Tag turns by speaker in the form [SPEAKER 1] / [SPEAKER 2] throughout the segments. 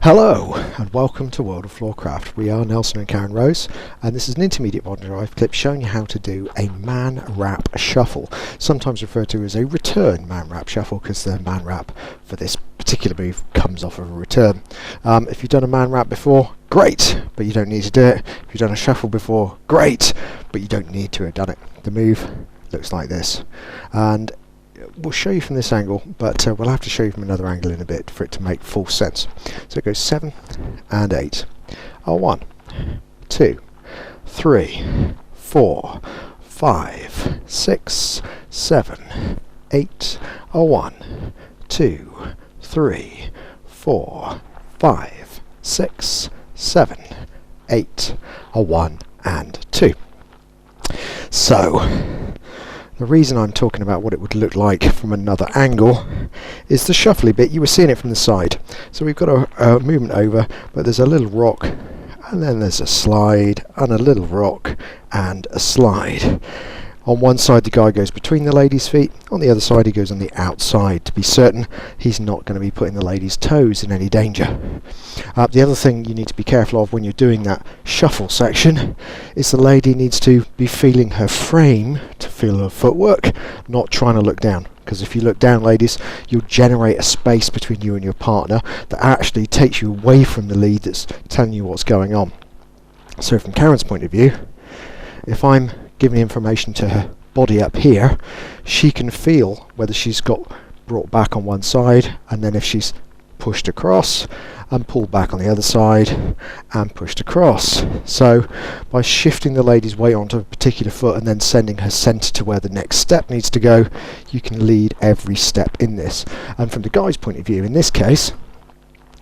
[SPEAKER 1] Hello and welcome to World of Floorcraft. We are Nelson and Karen Rose, and this is an Intermediate Modern Jive Clip showing you how to do a man wrap shuffle, sometimes referred to as a return man wrap shuffle because the man wrap for this particular move comes off of a return. If you've done a man wrap before, great, but you don't need to do it. If you've done a shuffle before, great, but you don't need to have done it. The move looks like this, and we'll show you from this angle, but we'll have to show you from another angle in a bit for it to make full sense. So it goes 7 and 8. 1, 2, 3, 4, 5, 6, 7, 8. 1, 2, 3, 4, 5, 6, 7, 8. 1 and 2. So the reason I'm talking about what it would look like from another angle is the shuffly bit. You were seeing it from the side. So we've got a movement over, but there's a little rock, and then there's a slide, and a little rock, and a slide. On one side the guy goes between the lady's feet, on the other side he goes on the outside to be certain he's not going to be putting the lady's toes in any danger. The other thing you need to be careful of when you're doing that shuffle section is the lady needs to be feeling her frame to feel her footwork, not trying to look down. Because if you look down, ladies, you'll generate a space between you and your partner that actually takes you away from the lead that's telling you what's going on. So from Karen's point of view, if I'm giving information to her body up here, she can feel whether she's got brought back on one side, and then if she's pushed across and pulled back on the other side and pushed across. So by shifting the lady's weight onto a particular foot and then sending her centre to where the next step needs to go, you can lead every step in this. And from the guy's point of view, in this case,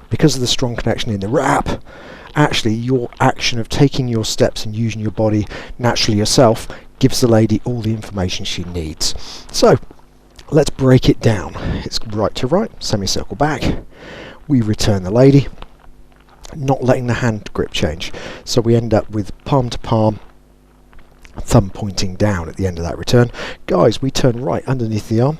[SPEAKER 1] because of the strong connection in the wrap, actually your action of taking your steps and using your body naturally yourself gives the lady all the information she needs. So let's break it down. It's right to right, semicircle back. We return the lady, not letting the hand grip change. So we end up with palm to palm, thumb pointing down at the end of that return. Guys, we turn right underneath the arm.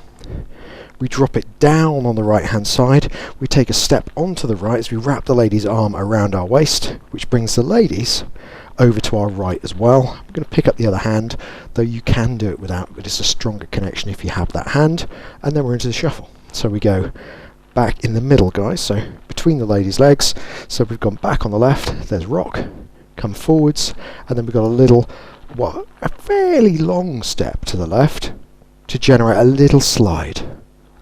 [SPEAKER 1] We drop it down on the right hand side. We take a step onto the right as we wrap the lady's arm around our waist, which brings the ladies over to our right as well. I'm going to pick up the other hand, though you can do it without, but it's a stronger connection if you have that hand. And then we're into the shuffle. So we go back in the middle, guys, so between the lady's legs. So we've gone back on the left, there's rock, come forwards, and then we've got a little, a fairly long step to the left to generate a little slide.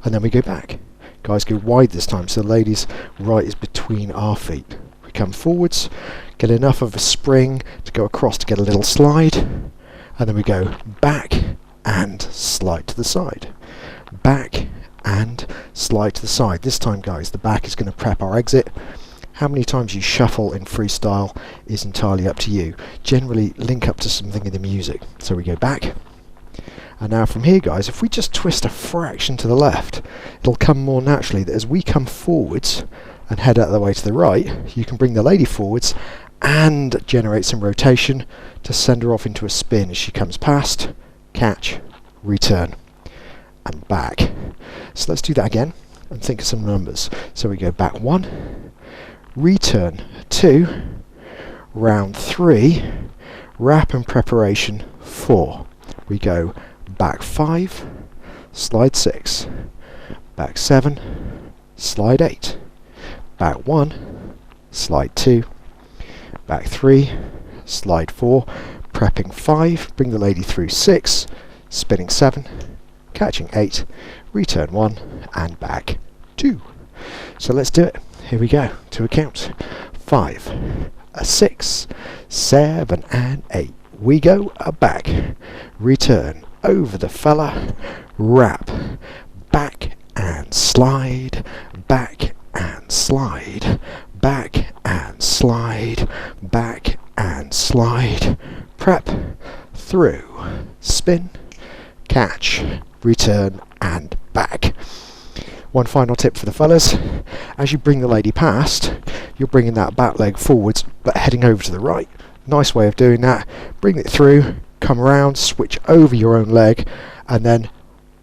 [SPEAKER 1] And then we go back. Guys, go wide this time, so the lady's right is between our feet. We come forwards, get enough of a spring to go across to get a little slide, and then we go back and slide to the side. Back and slide to the side. This time, guys, the back is going to prep our exit. How many times you shuffle in freestyle is entirely up to you. Generally, link up to something in the music. So we go back. And now from here, guys, if we just twist a fraction to the left, it'll come more naturally that as we come forwards and head out of the way to the right, you can bring the lady forwards and generate some rotation to send her off into a spin as she comes past, catch, return, and back. So let's do that again and think of some numbers. So we go back 1, return 2, round 3, wrap and preparation 4. We go back 5, slide 6, back 7, slide 8, back 1, slide 2, back 3, slide 4, prepping 5, bring the lady through 6, spinning 7, catching 8, return 1, and back 2. So let's do it. Here we go, to a count. 5, a 6, 7, and 8. We go back, return, over the fella, wrap, back and slide, back and slide, back and slide, back and slide, prep, through, spin, catch, return, and back. One final tip for the fellas: as you bring the lady past, you're bringing that back leg forwards but heading over to the right. Nice way of doing that. Bring it through, come around, switch over your own leg, and then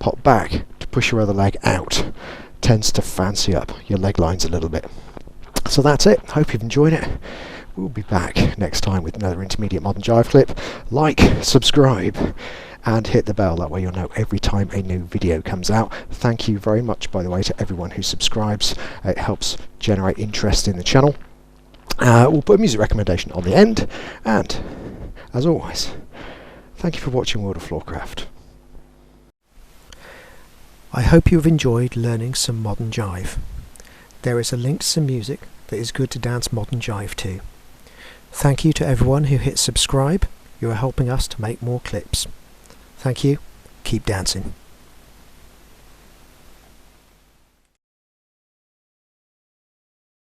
[SPEAKER 1] pop back to push your other leg out. Tends to fancy up your leg lines a little bit. So that's it. Hope you've enjoyed it. We'll be back next time with another Intermediate Modern Jive clip. Like, subscribe, and hit the bell. That way you'll know every time a new video comes out. Thank you very much, by the way, to everyone who subscribes. It helps generate interest in the channel. We'll put a music recommendation on the end, and as always, thank you for watching World of Floorcraft. I hope you've enjoyed learning some modern jive. There is a link to some music that is good to dance modern jive to. Thank you to everyone who hit subscribe. You are helping us to make more clips. Thank you. Keep dancing.